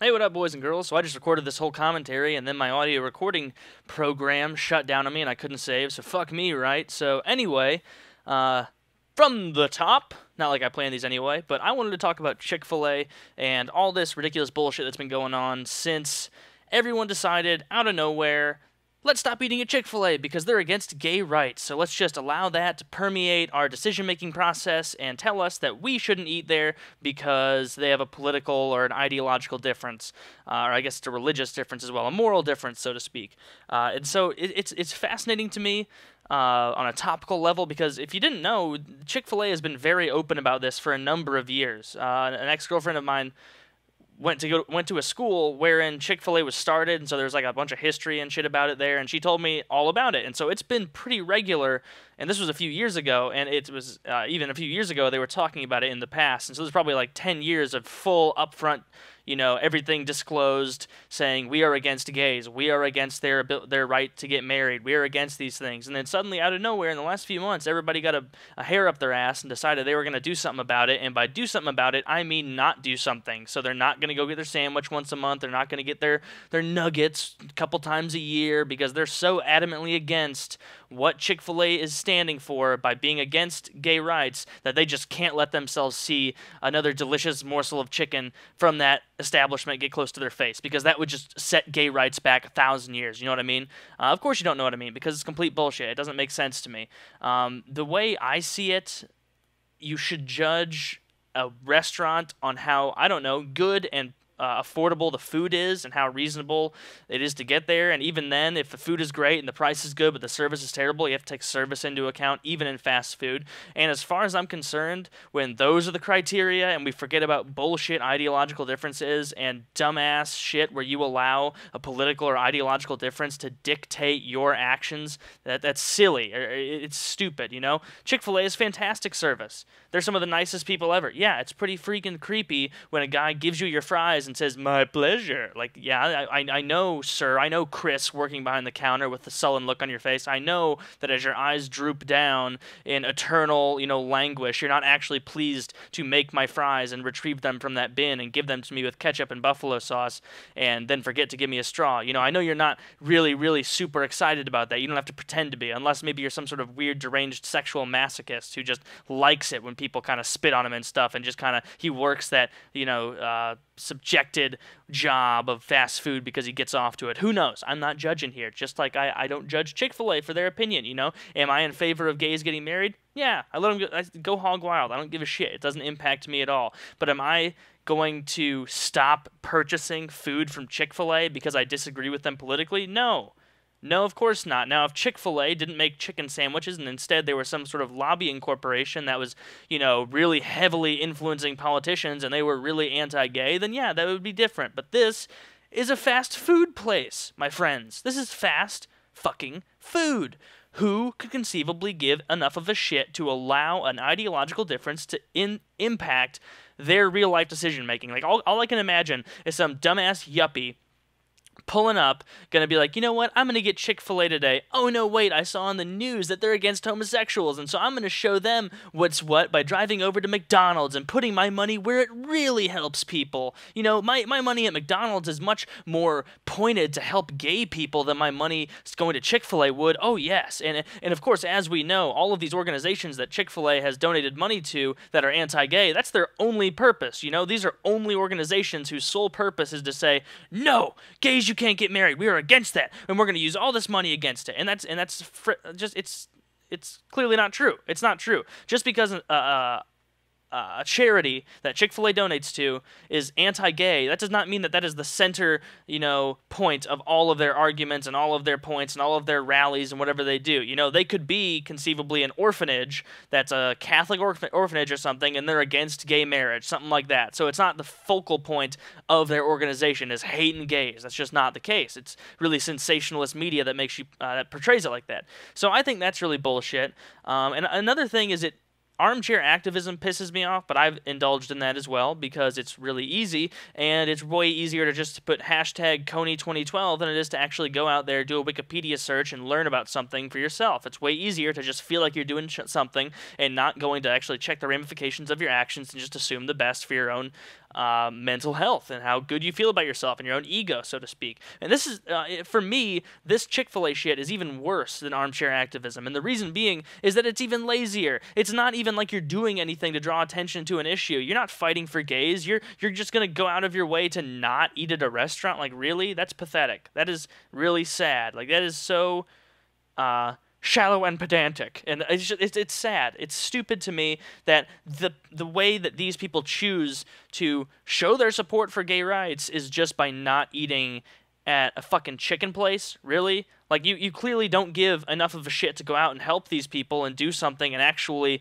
Hey, what up, boys and girls? So I just recorded this whole commentary, and then my audio recording program shut down on me, and I couldn't save. So fuck me, right? So anyway, uh, from the top, not like I planned these anyway, but I wanted to talk about Chick-fil-A and all this ridiculous bullshit that's been going on since everyone decided out of nowhere, let's stop eating at Chick-fil-A because they're against gay rights. So let's just allow that to permeate our decision-making process and tell us that we shouldn't eat there because they have a political or an ideological difference, or I guess it's a religious difference as well, a moral difference, so to speak. And so it's fascinating to me on a topical level because if you didn't know, Chick-fil-A has been very open about this for a number of years. An ex-girlfriend of mine went to a school wherein Chick-fil-A was started, and so there's like a bunch of history and shit about it there, and she told me all about it. And so it's been pretty regular, and this was a few years ago, and it was even a few years ago they were talking about it in the past. And so there's probably like 10 years of full upfront, everything disclosed, saying we are against gays, we are against their right to get married, we are against these things. And then suddenly, out of nowhere, in the last few months, everybody got a hair up their ass and decided they were going to do something about it. And by do something about it, I mean not do something. So they're not going to go get their sandwich once a month. They're not going to get their nuggets a couple times a year because they're so adamantly against what Chick-fil-A is standing for by being against gay rights that they just can't let themselves see another delicious morsel of chicken from that establishment get close to their face, because that would just set gay rights back 1,000 years. You know what I mean? Of course you don't know what I mean, because it's complete bullshit. It doesn't make sense to me. The way I see it, you should judge a restaurant on how, I don't know, good and affordable the food is and how reasonable it is to get there. And even then, if the food is great and the price is good but the service is terrible, you have to take service into account, even in fast food. And as far as I'm concerned, when those are the criteria and we forget about bullshit ideological differences and dumbass shit where you allow a political or ideological difference to dictate your actions, that's silly. It's stupid, Chick-fil-A is fantastic service. They're some of the nicest people ever. Yeah, it's pretty freaking creepy when a guy gives you your fries and says, "My pleasure." Like, yeah, I know, sir. I know, Chris, working behind the counter with the sullen look on your face. I know that as your eyes droop down in eternal, languish, you're not actually pleased to make my fries and retrieve them from that bin and give them to me with ketchup and buffalo sauce and then forget to give me a straw. I know you're not really, really super excited about that. You don't have to pretend to be, unless maybe you're some sort of weird, deranged sexual masochist who just likes it when people kind of spit on him and stuff, and just kind of, he works that, subjected job of fast food because he gets off to it. Who knows? I'm not judging here. Just like I don't judge Chick-fil-A for their opinion, Am I in favor of gays getting married? Yeah, I let them go hog wild. I don't give a shit. It doesn't impact me at all. But am I going to stop purchasing food from Chick-fil-A because I disagree with them politically? No. No, of course not. Now, if Chick-fil-A didn't make chicken sandwiches and instead they were some sort of lobbying corporation that was, really heavily influencing politicians and they were really anti-gay, then yeah, that would be different. But this is a fast food place, my friends. This is fast fucking food. Who could conceivably give enough of a shit to allow an ideological difference to impact their real-life decision-making? Like, all I can imagine is some dumbass yuppie pulling up, gonna be like, you know what, I'm gonna get Chick-fil-A today. Oh no, wait, I saw on the news that they're against homosexuals, and so I'm gonna show them what's what by driving over to McDonald's and putting my money where it really helps people. My money at McDonald's is much more pointed to help gay people than my money going to Chick-fil-A would. Oh yes, and of course, as we know, all of these organizations that Chick-fil-A has donated money to that are anti-gay, that's their only purpose. These are only organizations whose sole purpose is to say, no, gays, you can't get married. We are against that, and we're going to use all this money against it. And that's it's clearly not true. It's not true. Just because a charity that Chick-fil-A donates to is anti-gay, that does not mean that that is the center, point of all of their arguments and all of their points and all of their rallies and whatever they do. They could be conceivably an orphanage that's a Catholic orphanage or something, and they're against gay marriage, something like that. So it's not the focal point of their organization is hating gays. That's just not the case. It's really sensationalist media that makes you that portrays it like that. So I think that's really bullshit. And another thing is armchair activism pisses me off, but I've indulged in that as well because it's really easy, and it's way easier to just put hashtag Coney 2012 than it is to actually go out there, do a Wikipedia search, and learn about something for yourself. It's way easier to just feel like you're doing something and not going to actually check the ramifications of your actions and just assume the best for your own mental health and how good you feel about yourself and your own ego, so to speak. And this is, for me, this Chick-fil-A shit is even worse than armchair activism. And the reason being is that it's even lazier. It's not even like you're doing anything to draw attention to an issue. You're not fighting for gays. You're just going to go out of your way to not eat at a restaurant. Like, really? That's pathetic. That is really sad. Like, that is so shallow and pedantic, and it's sad. It's stupid to me that the way that these people choose to show their support for gay rights is just by not eating at a fucking chicken place. Really? Like, you clearly don't give enough of a shit to go out and help these people and do something and actually,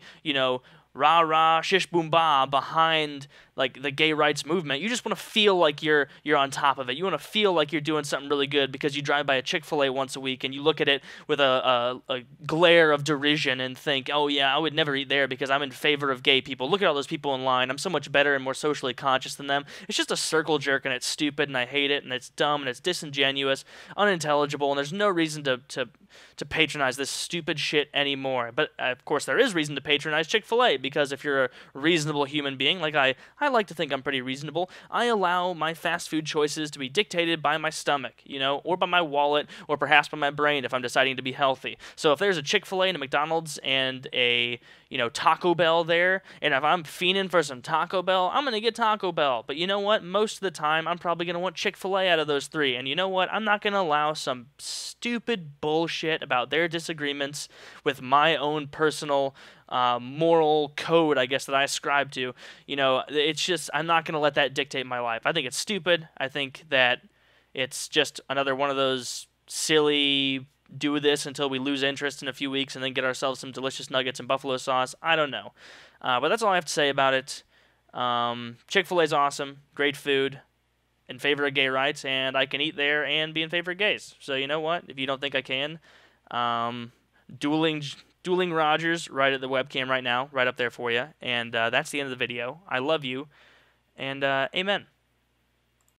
rah rah shish boom ba behind like the gay rights movement. You just want to feel like you're on top of it. You want to feel like you're doing something really good because you drive by a Chick-fil-A once a week and you look at it with a glare of derision and think, oh yeah, I would never eat there because I'm in favor of gay people. Look at all those people in line. I'm so much better and more socially conscious than them. It's just a circle jerk, and it's stupid, and I hate it, and it's dumb, and it's disingenuous, unintelligible, and there's no reason to patronize this stupid shit anymore. But of course there is reason to patronize Chick-fil-A, because if you're a reasonable human being, like I like to think I'm pretty reasonable, I allow my fast food choices to be dictated by my stomach, or by my wallet, or perhaps by my brain if I'm deciding to be healthy. So if there's a Chick-fil-A and a McDonald's and a Taco Bell there, and if I'm fiending for some Taco Bell, I'm going to get Taco Bell. But you know what? Most of the time, I'm probably going to want Chick-fil-A out of those three. And you know what? I'm not going to allow some stupid bullshit about their disagreements with my own personal moral code, I guess, that I ascribe to. It's just, I'm not going to let that dictate my life. I think it's stupid. I think that it's just another one of those silly do this until we lose interest in a few weeks and then get ourselves some delicious nuggets and buffalo sauce. I don't know. But that's all I have to say about it. Chick-fil-A's awesome. Great food. In favor of gay rights, and I can eat there and be in favor of gays. So you know what? If you don't think I can, Dueling Rogers right at the webcam right now, right up there for you. And that's the end of the video. I love you, and amen.